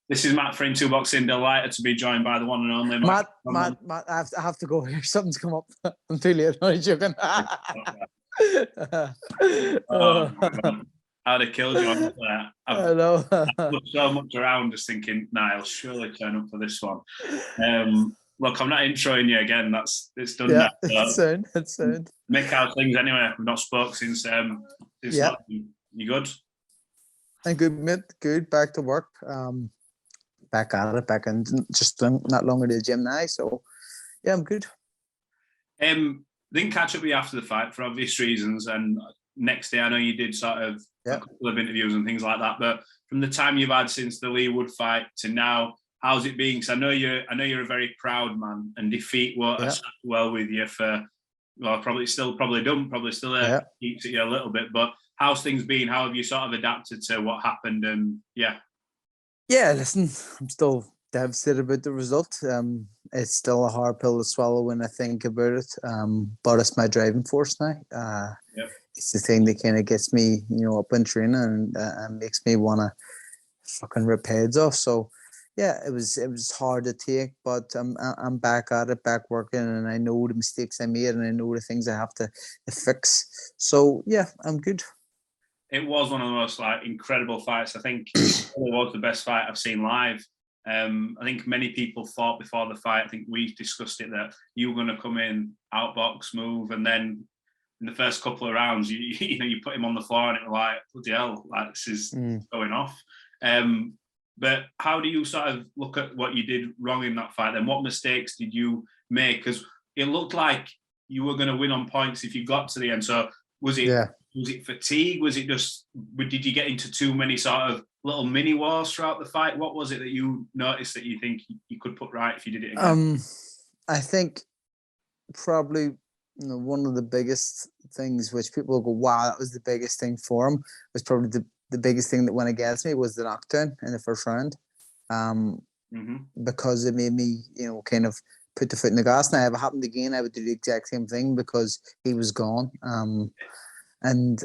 This is Matt from Two Boxing. Delighted to be joined by the one and only Matt. I have to go here. Something's come up. I'm too late. I'm joking. I'd have killed you on that. I've looked so much around just thinking, nah, I'll surely turn up for this one. Look, I'm not introing you again. It's done now. So it's soon. Make out things anyway. We've not spoke since you good? I'm good, mate. Good. Back to work. Back at it. Back in just not longer to the gym now. So yeah, I'm good. Didn't catch up with you after the fight for obvious reasons, and next day I know you did sort of a couple of interviews and things like that. But from the time you've had since the Leigh Wood fight to now, how's it been? Because I know you're a very proud man, and defeat won't well with you for probably still keeps at you a little bit. But how's things been? How have you sort of adapted to what happened? And listen, I'm still devastated about the result. It's still a hard pill to swallow when I think about it. But it's my driving force now. It's the thing that kind of gets me, up in training and makes me want to fucking rip heads off. So yeah, it was hard to take, but I'm back at it, back working, and I know the mistakes I made, and I know the things I have to fix. So yeah, I'm good. It was one of the most incredible fights. I think it was the best fight I've seen live. I think many people thought before the fight, I think we discussed it, that you were going to come in, outbox, move, and then in the first couple of rounds, you put him on the floor, and it was like, bloody hell, this is going off. But how do you sort of look at what you did wrong in that fight? Then what mistakes did you make? Because it looked like you were going to win on points if you got to the end. So was it fatigue? Was it just, did you get into too many sort of little mini wars throughout the fight? What was it that you noticed that you think you could put right if you did it again? I think probably one of the biggest things which people go, wow, that was the biggest thing for him, was probably the biggest thing that went against me was the knockdown in the first round. Because it made me, kind of put the foot in the gas. Now, if it happened again, I would do the exact same thing because he was gone. And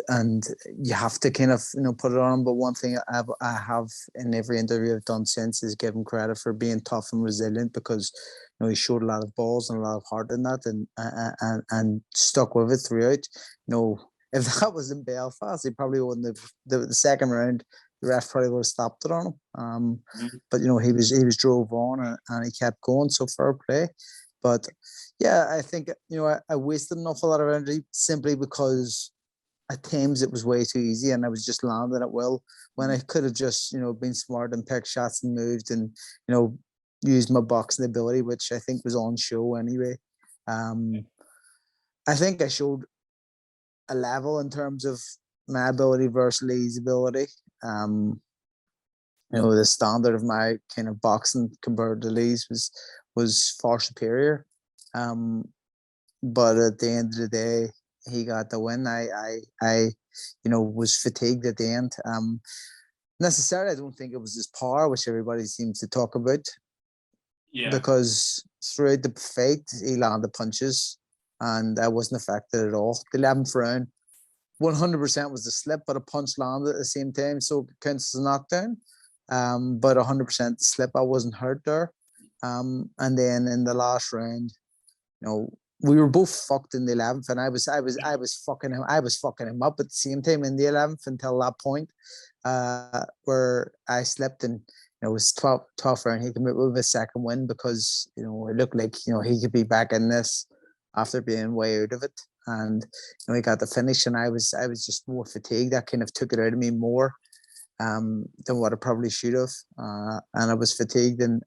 you have to kind of put it on him. But one thing I have in every interview I've done since is give him credit for being tough and resilient, because he showed a lot of balls and a lot of heart in that, and stuck with it throughout. If that was in Belfast, he probably wouldn't have. The second round, the ref probably would have stopped it on him. But he was drove on and he kept going. So fair play. But yeah, I think I wasted an awful lot of energy simply because at times it was way too easy, and I was just landing it well when I could have just been smart and picked shots and moved and used my boxing ability, which I think was on show anyway. I think I showed a level in terms of my ability versus Leigh's ability. The standard of my kind of boxing compared to Leigh's was far superior. But at the end of the day, he got the win. I was fatigued at the end. Necessarily, I don't think it was his power, which everybody seems to talk about. Yeah. Because throughout the fight, he landed punches, and I wasn't affected at all. The 11th round, 100% was the slip, but a punch landed at the same time, so it counts as a knockdown. But 100% the slip, I wasn't hurt there. And then in the last round, we were both fucked in the 11th, and I was fucking him up at the same time in the 11th until that point, where I slipped, and it was 12th round. He came out with a second win because it looked like he could be back in this after being way out of it, and he got the finish, and I was just more fatigued. That kind of took it out of me more than what I probably should have, and I was fatigued, and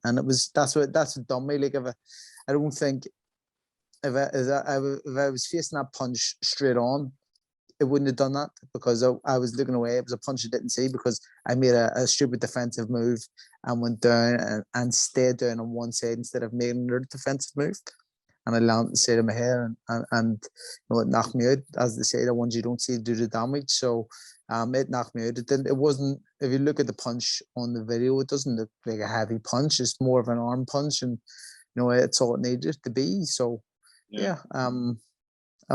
that's what done me. Like, I don't think. If I was facing that punch straight on, it wouldn't have done that, because I was looking away. It was a punch I didn't see because I made a stupid defensive move and went down and stayed down on one side instead of making another defensive move. And I landed the side of my head and it knocked me out. As they say, the ones you don't see do the damage. So it knocked me out. It wasn't, if you look at the punch on the video, it doesn't look like a heavy punch. It's more of an arm punch, and it's all it needed to be. So yeah, I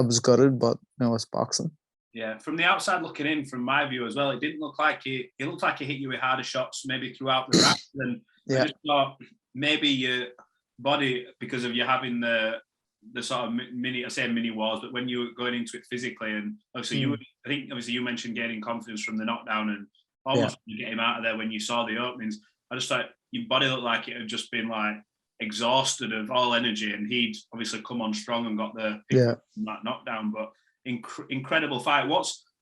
was gutted, but it's boxing. Yeah, from the outside looking in, from my view as well, it didn't look like it looked like he hit you with harder shots maybe throughout the round. And I Yeah, just thought maybe your body, because of you having the sort of mini wars, but when you were going into it physically, and obviously I think obviously you mentioned gaining confidence from the knockdown and yeah, almost get him out of there when you saw the openings. I just thought your body looked like it had just been like exhausted of all energy, and he'd obviously come on strong and got the pick yeah. up from that knockdown. But incredible fight.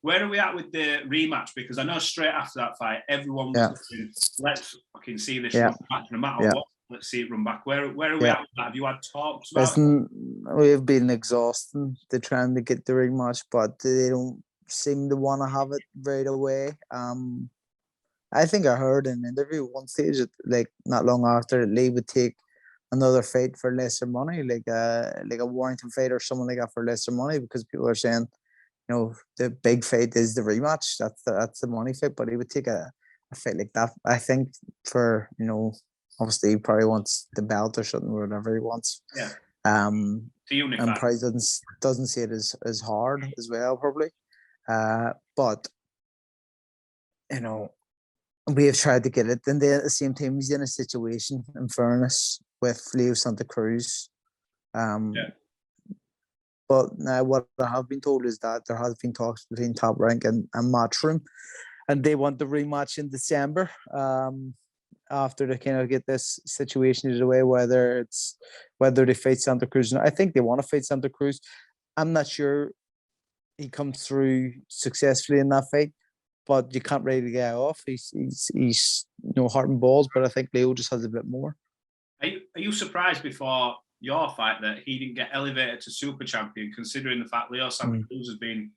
Where are we at with the rematch? Because I know straight after that fight, everyone was Yeah. saying, let's fucking see this Yeah. run back no matter Yeah. what. Let's see it run back. Where are we Yeah. at with that? Have you had talks about it? Listen, we've been exhausting. They're trying to get the rematch, but they don't seem to want to have it right away. I think I heard in an interview at one stage, like not long after, Leigh would take another fight for lesser money, like a Warrington fight or someone like that for lesser money, because people are saying, the big fight is the rematch. That's the money fight, but he would take a fight like that. I think for obviously he probably wants the belt or something, or whatever he wants. Yeah. To unify. And probably doesn't see it as hard as well, probably. But we have tried to get it. And then at the same time, he's in a situation, in fairness, with Leo Santa Cruz. Yeah. But now what I have been told is that there has been talks between Top Rank and Matchroom, and they want the rematch in December. After they kind of get this situation out of the way, whether they fight Santa Cruz. I think they want to fight Santa Cruz. I'm not sure he comes through successfully in that fight, but you can't really get off. He's heart and balls, but I think Leo just has a bit more. Are you surprised before your fight that he didn't get elevated to super champion, considering the fact Leo Santa Cruz has been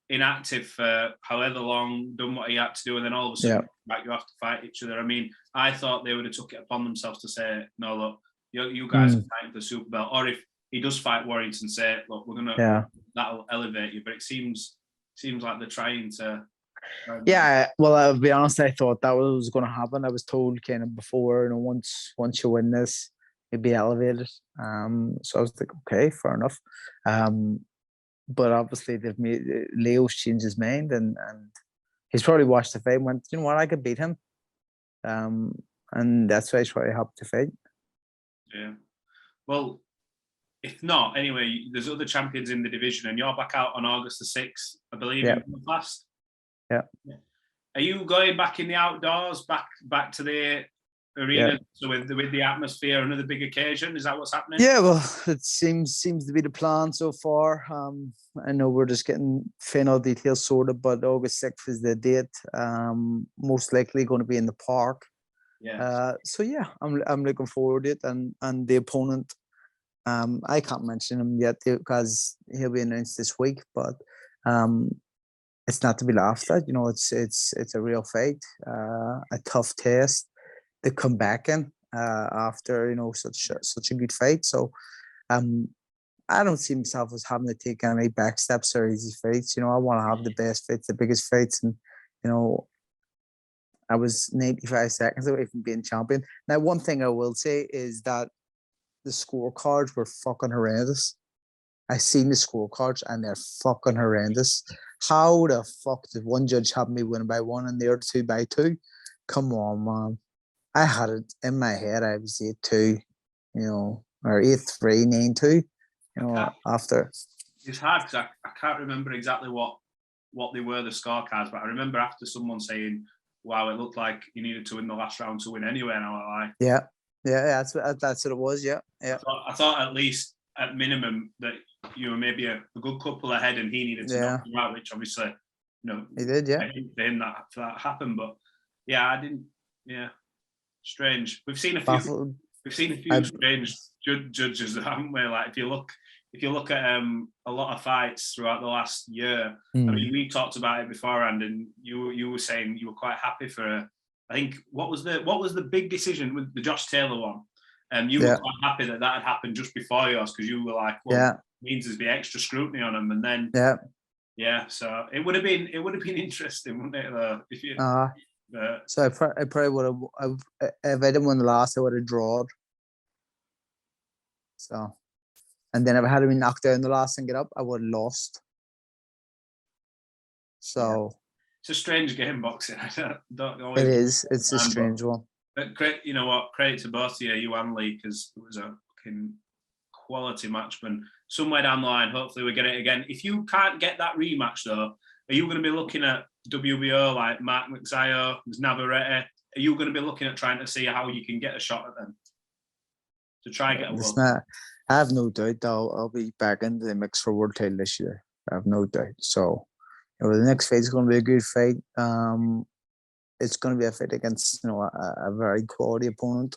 inactive for however long, done what he had to do, and then all of a sudden, like, you have to fight each other? I mean, I thought they would have took it upon themselves to say, no, look, you guys are fighting for the super belt, or if he does fight Warrington, say, look, we're gonna that'll elevate you. But it seems like they're trying to. Yeah, well, I'll be honest, I thought that was going to happen. I was told kind of before, once you win this, you'd be elevated. So I was like, okay, fair enough. But obviously they've made Leo's changed his mind, and he's probably watched the fight and went, you know what, I could beat him. And that's why he's probably happy to fight. Yeah. Well, if not, anyway, there's other champions in the division, and you're back out on August the 6th, I believe, in Belfast. Yeah. Are you going back in the outdoors, back to the arena, so with the atmosphere, another big occasion? Is that what's happening? Yeah, well, it seems to be the plan so far. I know we're just getting final details sorted, but August 6th is the date. Most likely going to be in the park. Yeah. So yeah, I'm looking forward to it, and the opponent. I can't mention him yet because he'll be announced this week, but it's not to be laughed at. It's a real fight, a tough test to come back in after such a good fight. So I don't see myself as having to take any back steps or easy fights. I want to have the best fights, the biggest fights, and I was 95 seconds away from being champion. Now, one thing I will say is that the scorecards were fucking horrendous. I seen the scorecards and they're fucking horrendous. How the fuck did one judge have me win by 1 and the other 2 by 2? Come on, man. I had it in my head. I was 8-2, or 8-3, 9-2. After. It's hard because I can't remember exactly what they were, the scorecards, but I remember after someone saying, wow, it looked like you needed to win the last round to win anyway. And I was like, yeah, that's what it was. Yeah. I thought at least at minimum that you were maybe a good couple ahead, and he needed to knock you out, which obviously, he did. Yeah, I didn't for him that happened, but yeah, I didn't. Yeah, strange. We've seen a few. We've seen a few strange judges, haven't we? Like if you look at a lot of fights throughout the last year. I mean, we talked about it beforehand, and you were saying you were quite happy for. I think what was the big decision with the Josh Taylor one? You were quite happy that had happened just before yours, because you were like, well, it means there's be extra scrutiny on him, and then so it would have been interesting, wouldn't it? If you. So I probably would have. If I didn't win the last, I would have drawn. So, and then if I had been knocked down the last and get up, I would have lost. So it's a strange game, boxing. I don't always. it is. It's a strange one. But you know what? Credit to both of you and Leigh, because it was a fucking quality match. And somewhere down the line, hopefully we get it again. If you can't get that rematch, though, are you going to be looking at WBO like Mark McZio, Navarrete? Are you going to be looking at trying to see how you can get a shot at them to try and get a world? I have no doubt I'll be back into the mix for world title this year. I have no doubt. So, the next fight is going to be a good fight. It's going to be a fight against a very quality opponent.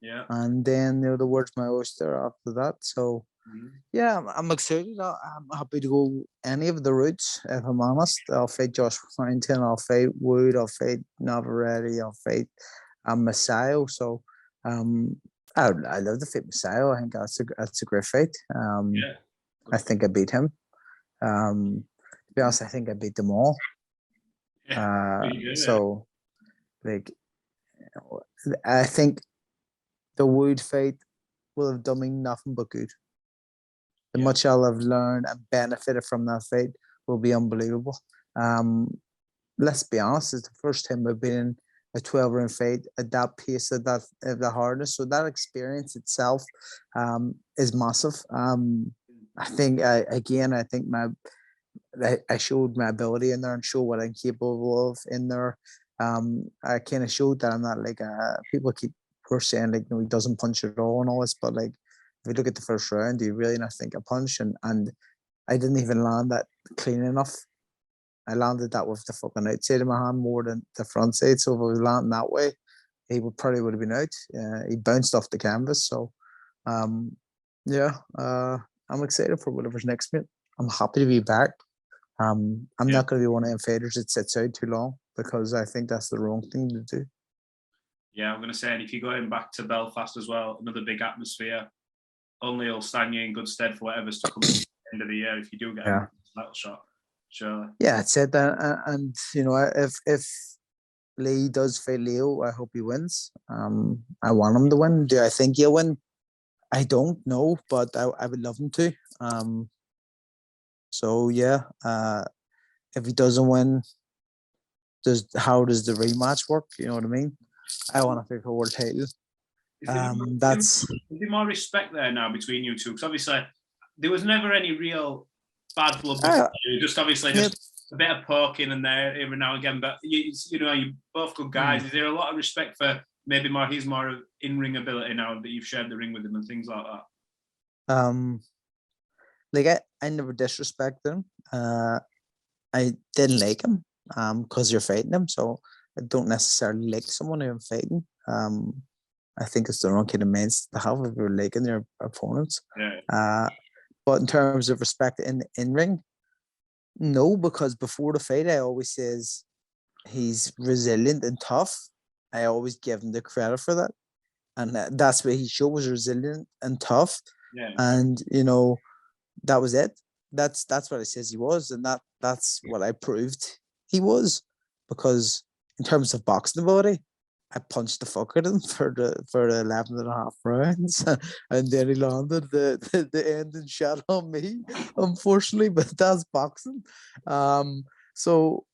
Yeah. And then the world's my oyster after that. So yeah, I'm excited. I'm happy to go any of the routes. If I'm honest, I'll fight Josh Warrington. I'll fight Wood. I'll fight Navarrete. I'll fight Messiah. So I love to fight Messiah. I think that's a great fight. I think I beat him. To be honest, I think I beat them all. So like, I think the Wood fight will have done me nothing but good. The much I'll have learned and benefited from that fight will be unbelievable. Let's be honest, it's the first time I've been in a 12-round fight at that pace, at the hardness. So that experience itself is massive. I think I showed my ability in there and showed what I'm capable of in there. I kind of showed that I'm not like people were saying like he doesn't punch at all and all this, but like if you look at the first round, do you really not think a punch? And I didn't even land that clean enough. I landed that with the fucking outside of my hand more than the front side. So if I was landing that way, he probably would have been out. He bounced off the canvas. So I'm excited for whatever's next, mate. I'm happy to be back. I'm not going to be one of them fighters that sits out too long because I think that's the wrong thing to do. Yeah, I'm going to say, and if you're going back to Belfast as well, another big atmosphere, only will stand you in good stead for whatever's to come at the end of the year if you do get a title shot. Sure. Yeah, it's it. And if Leigh does fight Leo, I hope he wins. I want him to win. Do I think he'll win? I don't know, but I would love him to. So yeah, if he doesn't win, how does the rematch work? You know what I mean? I want to pick a world title. Is there more respect there now between you two? Because obviously there was never any real bad blood between you. Just obviously just a bit of poking in there every now and again. But you're both good guys. Is there a lot of respect for maybe his more in-ring ability now that you've shared the ring with him and things like that? Like I never disrespected him. I didn't like him because you're fighting him. So I don't necessarily like someone who I'm fighting. I think it's the wrong kind of mindset to have if you're liking your opponents. Yeah. But in terms of respect in ring, no, because before the fight, I always says he's resilient and tough. I always give him the credit for that, and that's what he showed, was resilient and tough. Yeah. And that was it. That's what it says he was, and that's what I proved he was. Because in terms of boxing ability, I punched the fuck out of him for the 11 and a half rounds, and then he landed the ending shot on me, unfortunately. But that's boxing. So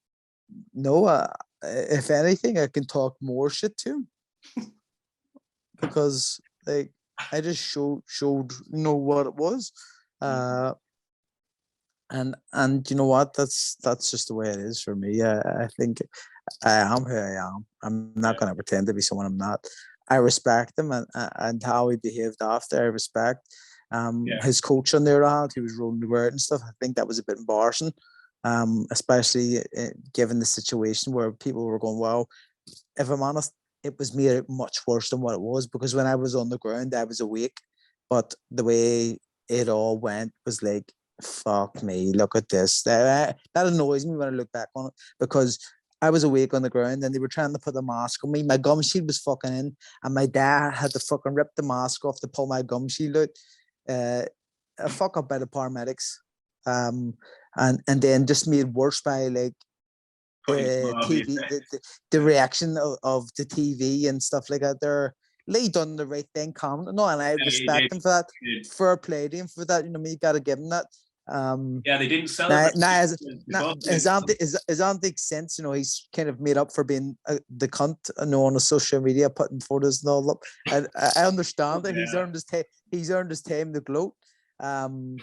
no, if anything, I can talk more shit to him because like I just showed what it was. And you know what? That's just the way it is for me. I think I am who I am. I'm not going to pretend to be someone I'm not. I respect him and how he behaved after. I respect his coach on the other hand. He was rolling the word and stuff. I think that was a bit embarrassing, especially given the situation where people were going, "Wow." If I'm honest, it was made much worse than what it was, because when I was on the ground, I was awake, but the way it all went was like, fuck me, look at this. That annoys me when I look back on it, because I was awake on the ground and they were trying to put the mask on me. My gum shield was fucking in, and my dad had to fucking rip the mask off to pull my gum shield out. A fuck up by the paramedics. And then just made worse by like TV, the reaction of the TV and stuff like that. Leigh done the right thing, calm. No, and I respect him for that. Fair play to him for that. You got to give him that. Yeah, they didn't Now, celebrate. his antic sense, he's kind of made up for being the cunt, on his social media, putting photos and all up. And I understand that he's earned his time to gloat, and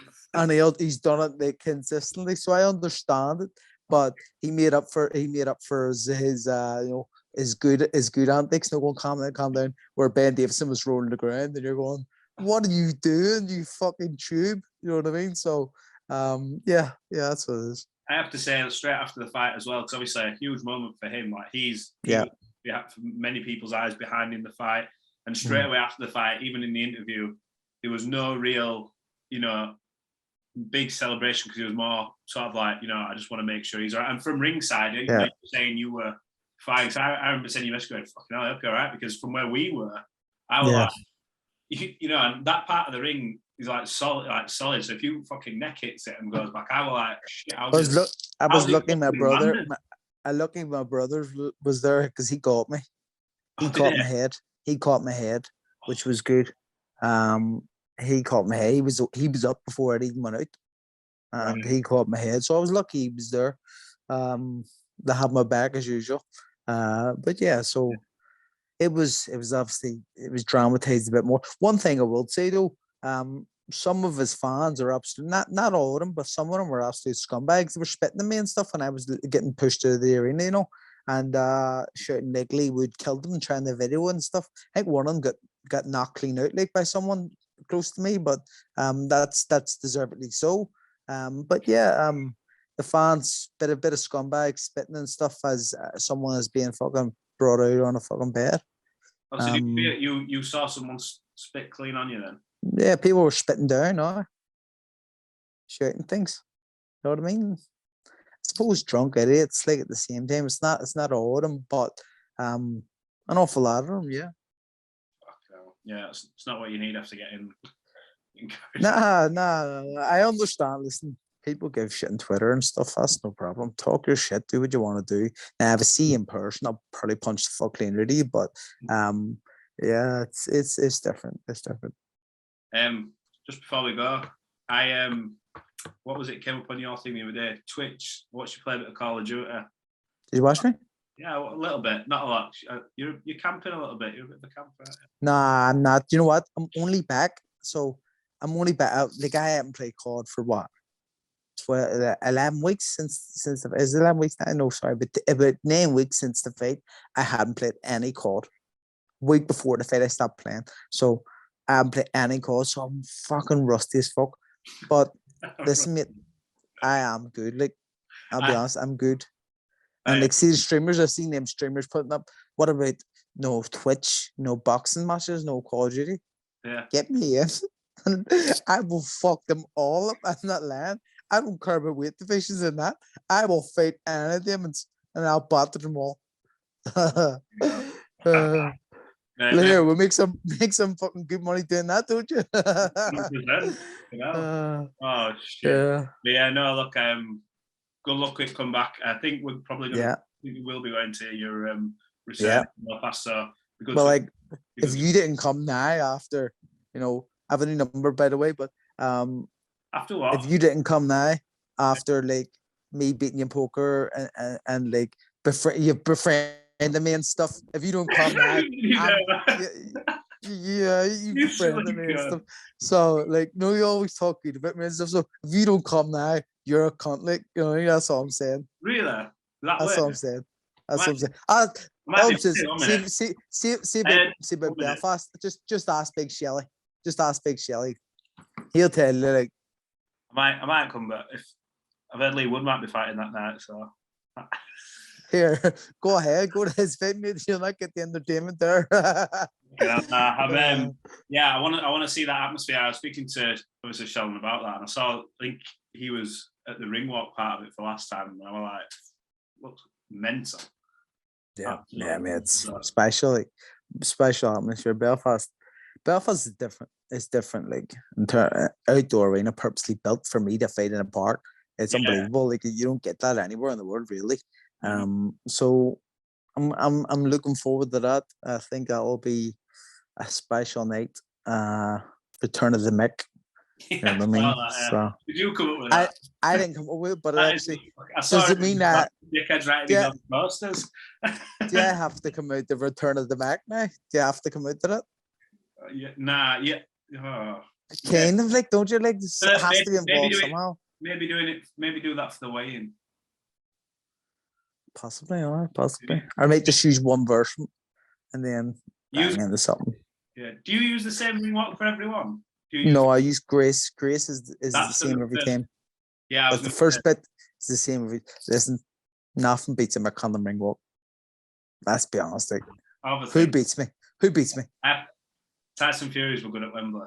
he's done it like consistently. So I understand it, but he made up for his good antics. No, going calm down. Where Ben Davison was rolling the ground, and you're going, "What are you doing, you fucking tube?" You know what I mean? So. Yeah, that's what it is. I have to say straight after the fight as well, because obviously a huge moment for him. Like he was, for many people's eyes behind in the fight, and straight away after the fight, even in the interview, there was no real, big celebration, because he was more sort of like, I just want to make sure he's all right. And from ringside, you were saying you were fine. So I remember saying you must go, fucking hell, I hope you're all right, because from where we were, I was like, and that part of the ring is like solid. So if you fucking neck hits it and goes back, I was like, shit. I was looking my brother. My brother was there because he got me. He caught my head. He caught my head, which was good. He caught my head. He was up before it even went out, and he caught my head. So I was lucky he was there. They had my back as usual. But yeah, so. It was obviously dramatized a bit more. One thing I will say though, some of his fans are absolute, not all of them, but some of them were absolute scumbags. They were spitting at me and stuff when I was getting pushed to the arena, and shouting like Leigh Wood killed them and trying the video and stuff. I think one of them got knocked clean out like by someone close to me, but that's deservedly so. But yeah, the fans bit of scumbag spitting and stuff as someone is being fucking brought out on a fucking bed. Oh, so you saw someone spit clean on you then? Yeah, people were spitting down, shouting things. You know what I mean? I suppose drunk idiots, like at the same time. It's not all of them, but an awful lot of them, yeah. Yeah, it's not what you need after getting Nah. I understand. Listen, people give shit on Twitter and stuff. That's no problem. Talk your shit. Do what you want to do. Now, if I see you in person, I'll probably punch the fuck clean out of you. But yeah, it's different. It's different. Just before we go, what was it came up on your thing the other day? Twitch. Watched you play a bit of Call of Duty. Did you watch me? Yeah, a little bit, not a lot. You're camping a little bit. You're a bit of a camper. Nah, I'm not. You know what? I'm only back. So I'm only back out. Like I haven't played COD for what? 11 weeks since is it 11 weeks now? No, sorry, but about 9 weeks since the fight, I hadn't played any COD. Week before the fight, I stopped playing. So I haven't played any COD, so I'm fucking rusty as fuck. But listen, mate, I am good. Like, I'll be honest, I'm good. And like, see the streamers, I've seen them streamers putting up. What about no Twitch, no boxing matches, no Call of Duty? Yeah. Get me in. And I will fuck them all up. I'm not lying. I don't care about weight divisions and that. I will fight any of them and I'll batter them all. Here, we'll make some fucking good money doing that, don't you? 100%. Oh shit. Yeah, no, look, good luck with come back. I think we're probably gonna we will be going to your research in Belfast, so well, like if you didn't come now after, I have a new number by the way, but after what? If you didn't come now after like me beating you in poker and like you befriended me and stuff, if you don't come now, you befriended me and stuff. So like, no, you always talk good about me and stuff. So if you don't come now, you're a cunt. Like, that's all I'm saying. Really? That's all I'm saying. That's what I'm saying. See about Belfast. Just ask Big Shelly. Just ask Big Shelly. He'll tell you like. I might come back if I've heard Leigh Wood might be fighting that night. So here, go ahead, go to his fight, mate. You'll not get the entertainment there. I want to see that atmosphere. I was speaking to obviously Sheldon about that, and I think he was at the ring walk part of it for last time, and I was like, looks mental. Yeah, mate. It's special atmosphere. Belfast is different. It's different, like outdoor arena, purposely built for me to fight in a park. It's unbelievable. Like you don't get that anywhere in the world, really. So I'm looking forward to that. I think that will be a special night. Return of the Mick. You know what I mean? So Did you come up with I that? I didn't come up with it, but it That is, actually I saw does it mean that dickheads writing yeah, these on posters. do I have to come out the Return of the Mac now? Do you have to come out to it? Yeah, nah, yeah. Oh, yeah. Kind of like, don't you like? It has to be Maybe involved do it. somehow. Maybe doing it. Maybe do that for the weigh-in. Possibly, yeah, possibly. I might just use one version and then Use bang into something. Yeah. Do you use the same ring walk for everyone? Do you use No, I use Grace. Grace is the that's same every time. Yeah, I was But the gonna first say, bit is the same every. Listen, nothing beats a McConnell ring walk. Let's be honest. Like, who obviously. beats me? Who beats me? Tyson Furies were good at Wembley.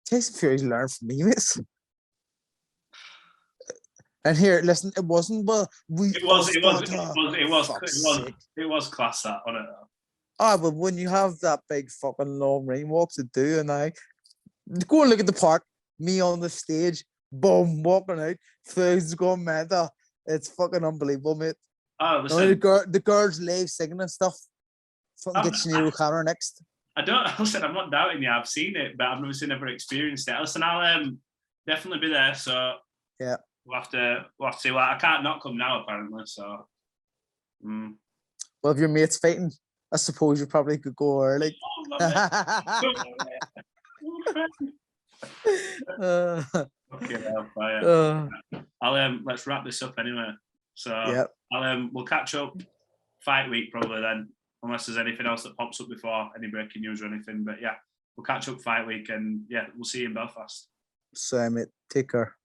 Tyson Fury's learned from me, mate. And here, listen, it wasn't well. It was class that on it. Ah, but when you have that big fucking long ring walk to do, and I go and look at the park, me on the stage, boom, walking out, things going mental. It's fucking unbelievable, mate. Oh, No, the girls live singing and stuff. Fucking get Sinead O'Connor next. I don't. Listen, I'm not doubting you. I've seen it, but I've never experienced it. Listen, I'll definitely be there. So yeah, we'll have to see. Well, I can't not come now, apparently. So. Well, if your mate's fighting, I suppose you probably could go early. Okay, I'll let's wrap this up anyway. So yeah, we'll catch up fight week probably then, unless there's anything else that pops up before, any breaking news or anything. But yeah, we'll catch up fight week, and yeah, we'll see you in Belfast. So mate, take care.